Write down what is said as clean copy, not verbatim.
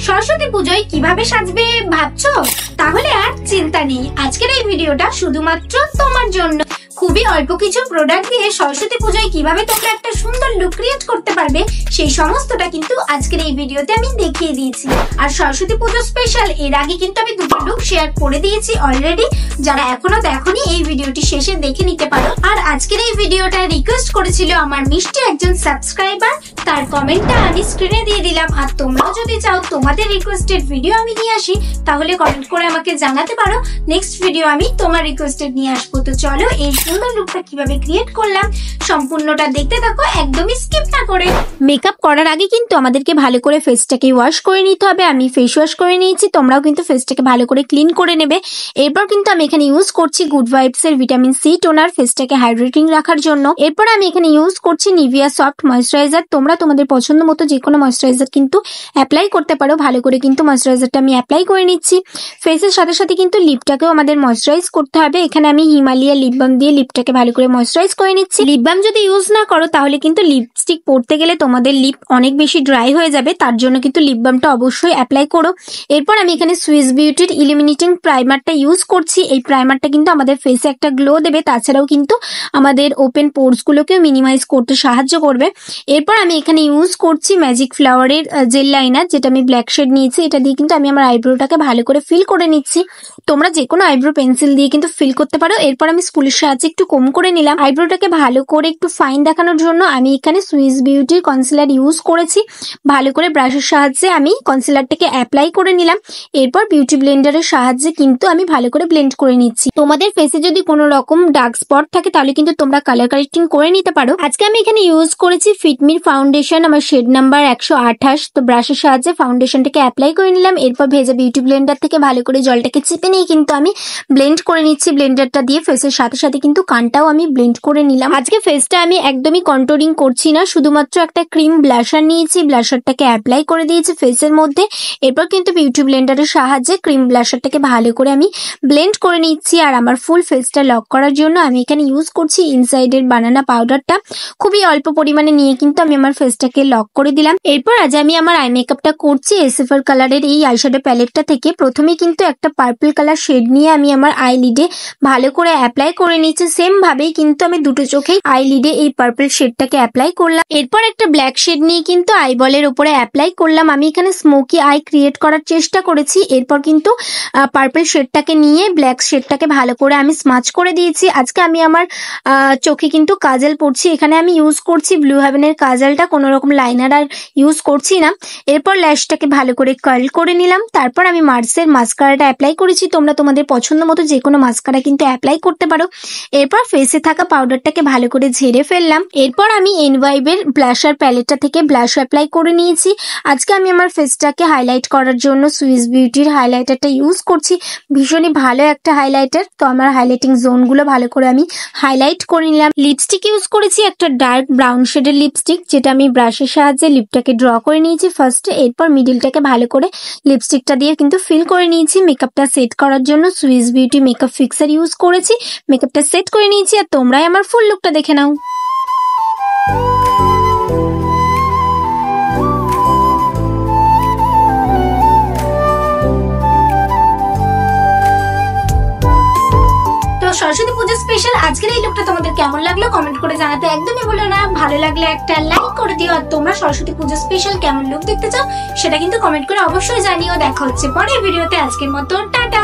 সরস্বতী পুজোয় কিভাবে সাজবে ভাবছো? তাহলে আর চিন্তা নেই, আজকের এই ভিডিওটা শুধুমাত্র তোমার জন্য। খুবই অল্প কিছু প্রোডাক্ট দিয়ে সরস্বতী পুজোয় কিভাবে তোমরা একটা সুন্দর লুক ক্রিয়েট করতে পারবে সেই সমস্তটা কিন্তু আজকের এই ভিডিওতে আমি দেখিয়ে দিয়েছি। আর সরস্বতী পুজো স্পেশাল এর আগে কিন্তু আমি দুটো লুক শেয়ার করে দিয়েছি অলরেডি। যারা এখনো দেখোনি এই ভিডিওটি শেষে দেখে নিতে পারো। আর আজকের এই ভিডিওটা রিকোয়েস্ট করেছিল আমার মিষ্টি একজন সাবস্ক্রাইবার, তার কমেন্টটা আমি স্ক্রিনে দিয়ে দিলাম। আর তোমরাও যদি চাও তোমাদের রিকোয়েস্টেড ভিডিও আমি নিয়ে আসি তাহলে কমেন্ট করে আমাকে জানাতে পারো, নেক্সট ভিডিও আমি তোমার রিকোয়েস্টেড নিয়ে আসবো। তো চলো এই সুন্দর লুকটা কিভাবে ক্রিয়েট করলাম সম্পূর্ণটা দেখতে থাকো, একদমই স্কিপ না করে। মেকআপ করার আগে কিন্তু আমাদেরকে ভালো করে ফেসটাকে ওয়াশ করে নিতে হবে। আমি ফেস ওয়াশ করে নিয়েছি, তোমরাও কিন্তু ফেসটাকে ভালো করে ক্লিন করে নেবে। এরপর কিন্তু আমি এখানে ইউজ করছি গুড ভাইবস এর ভিটামিন সি টোনার ফেসটাকে হাইড্রেটিং রাখার জন্য। এরপর আমি এখানে ইউজ করছি নিভিয়া সফট ময়েশ্চারাইজার। তোমরা তোমাদের পছন্দ মতো যে কোনো ময়েশ্চারাইজার কিন্তু অ্যাপ্লাই করতে পারো। ভালো করে কিন্তু ময়েশ্চারাইজারটা আমি অ্যাপ্লাই করে নিচ্ছি। ফেসের সাথে সাথে কিন্তু লিপটাকেও আমাদের ময়েশ্চারাইজ করতে হবে। এখানে আমি হিমালয়া লিপ বাম দিয়ে লিপটাকে ভালো করে ময়েশ্চারাইজ করে নিচ্ছি। লিপ বাম যদি ইউজ না করো তাহলে কিন্তু লিপস্টিক পরতে গেলে তোমাদের লিপ অনেক বেশি ড্রাই হয়ে যাবে, তার জন্য কিন্তু লিপ বামটা অবশ্যই অ্যাপ্লাই করো। এরপর আমি এখানে সুইস বিউটির ইলুমিনেটিং প্রাইমারটা ইউজ করছি। এই প্রাইমারটা কিন্তু আমাদের ফেসে একটা গ্লো দেবে, তাছাড়াও কিন্তু আমাদের ওপেন পোর্স গুলোকেও মিনিমাইজ করতে সাহায্য করবে। এরপর আমি এখানে ইউজ করছি ম্যাজিক ফ্লাওয়ারের জেল লাইনার, যেটা আমি ব্ল্যাক শেড নিয়েছি। এটা দিয়ে কিন্তু আমি আমার আইব্রোটাকে ভালো করে ফিল করে নিচ্ছি। তোমরা যে কোনো আইব্রো পেন্সিল দিয়ে কিন্তু ফিল করতে পারো। এরপর আমি স্কুলের সাহায্যে একটু কম করে নিলাম। আইব্রোটাকে ভালো করে একটু ফাইন দেখানোর জন্য আমি এখানে সুইস বিউটির কনসিলার ইউজ করেছি। ভালো করে ব্রাশের সাহায্যে আমি কনসিলারটাকে অ্যাপ্লাই করে নিলাম। এরপর বিউটি ব্লেন্ডারের সাহায্যে কিন্তু আমি ভালো করে ব্লেন্ড করে নিচ্ছি। তোমাদের ফেসে যদি কোনো রকম ডার্ক স্পট থাকে তাহলে কিন্তু তোমরা কালার কারেক্টিং করে নিতে পারো। আজকে আমি এখানে ইউজ করেছি ফিটমির ফাউন্ডেশন, আমার শেড নাম্বার 128। তো ব্রাশের সাহায্যে ফাউন্ডেশনটাকে অ্যাপ্লাই করে নিলাম। এরপর ভেজা বিউটি ব্লেন্ডার থেকে ভালো করে জলটাকে চেপে নিয়ে কিন্তু আমি ব্লেন্ড করে নিচ্ছি। ব্লেন্ডারটা দিয়ে ফেসের সাথে সাথে কিন্তু কানটাও আমি ব্লেন্ড করে নিলাম। আজকে ফেসটা আমি একদমই কন্ট্রোলিং করছি না, শুধুমাত্র একটা ক্রিম ব্লাশার নিয়েছি, ব্লাশারটাকে অ্যাপ্লাই করে দিয়েছি ফেসের মধ্যে। এরপর কিন্তু বিউটি ব্লেন্ডারের সাহায্যে ক্রিম ব্লাশারটাকে ভালো করে আমি ব্লেন্ড করে নিচ্ছি। আর আমার ফুল ফেসটা লক করার জন্য আমি এখানে ইউজ করছি ইনসাইডের বানানা পাউডারটা। খুবই অল্প পরিমাণে নিয়ে কিন্তু আমি আমার ফেসটাকে লক করে দিলাম। এরপর আজ আমি আমার আই মেকআপটা করছি এসএফআর কালারের এই আইশ্যাডো প্যালেটটা থেকে। প্রথমে কিন্তু একটা পার্পল কালার শেড নিয়ে আমি আমার আইলিডে ভালো করে অ্যাপ্লাই করে নিচ্ছি। সেম ভাবেই কিন্তু আমি দুটো চোখেই আইলিডে এই পার্পল শেডটাকে অ্যাপ্লাই করলাম। এরপর একটা ব্ল্যাক শেড নিয়ে কিন্তু আইবলের উপরে অ্যাপ্লাই করলাম। আমি এখানে স্মোকি আই ক্রিয়েট করার চেষ্টা করেছি। এরপর কিন্তু পার্পল শেডটাকে নিয়ে ব্ল্যাক শেডটাকে ভালো করে আমি স্মাচ করে দিয়েছি। আজকে আমি আমার চোখে কিন্তু কাজল পড়ছি। এখানে আমি ইউজ করছি ব্লু হেভেনের কাজলটা, কোনো রকম লাইনার আর ইউজ করছি না। এরপর ল্যাশটাকে ভালো করে কার্ল করে নিলাম। তারপর আমি মার্সের মাস্কারাটা অ্যাপ্লাই করেছি। তোমরা তোমাদের পছন্দ মতো যে কোনো মাস্কারা কিন্তু অ্যাপ্লাই করতে পারো। এরপর ফেসে থাকা পাউডারটাকে ভালো করে ঝেড়ে ফেললাম। এরপর আমি এনভাইবের ব্লাশার প্যালেটটা থেকে ব্লাশ অ্যাপ্লাই করে নিয়েছি। আজকে আমি আমার ফেসটাকে হাইলাইট করার জন্য সুইস বিউটির হাইলাইটারটা ইউজ করছি। ভীষণই ভালো একটা হাইলাইটার। তো আমার হাইলাইটিং জোনগুলো ভালো করে আমি হাইলাইট করে নিলাম। লিপস্টিক ইউজ করেছি একটা ডার্ক ব্রাউন শেডের লিপস্টিক, যেটা আমি ব্রাশের সাহায্যে লিপটাকে ড্র করে নিয়েছি ফার্স্টে। এরপর মিডিলটাকে ভালো করে লিপস্টিকটা দিয়ে কিন্তু ফিল করে নিয়েছি। মেকআপটা সেট করার জন্য Swiss beauty makeup fixer use করেছি। মেকআপটা সেট করে নিয়েছি। আর তোমরাই আমার ফুল লুকটা দেখে নাও। সরস্বতী পুজো স্পেশাল আজকের এই লুকটা তোমাদের কেমন লাগলো কমেন্ট করে জানাতে একদমই ভুলো না। ভালো লাগলে একটা লাইক করে দিও। আর তোমরা সরস্বতী পুজো স্পেশাল কেমন লুক দেখতে চাও সেটা কিন্তু কমেন্ট করে অবশ্যই জানিও। দেখা হচ্ছে পরের ভিডিওতে। আজকের মতো টাটা।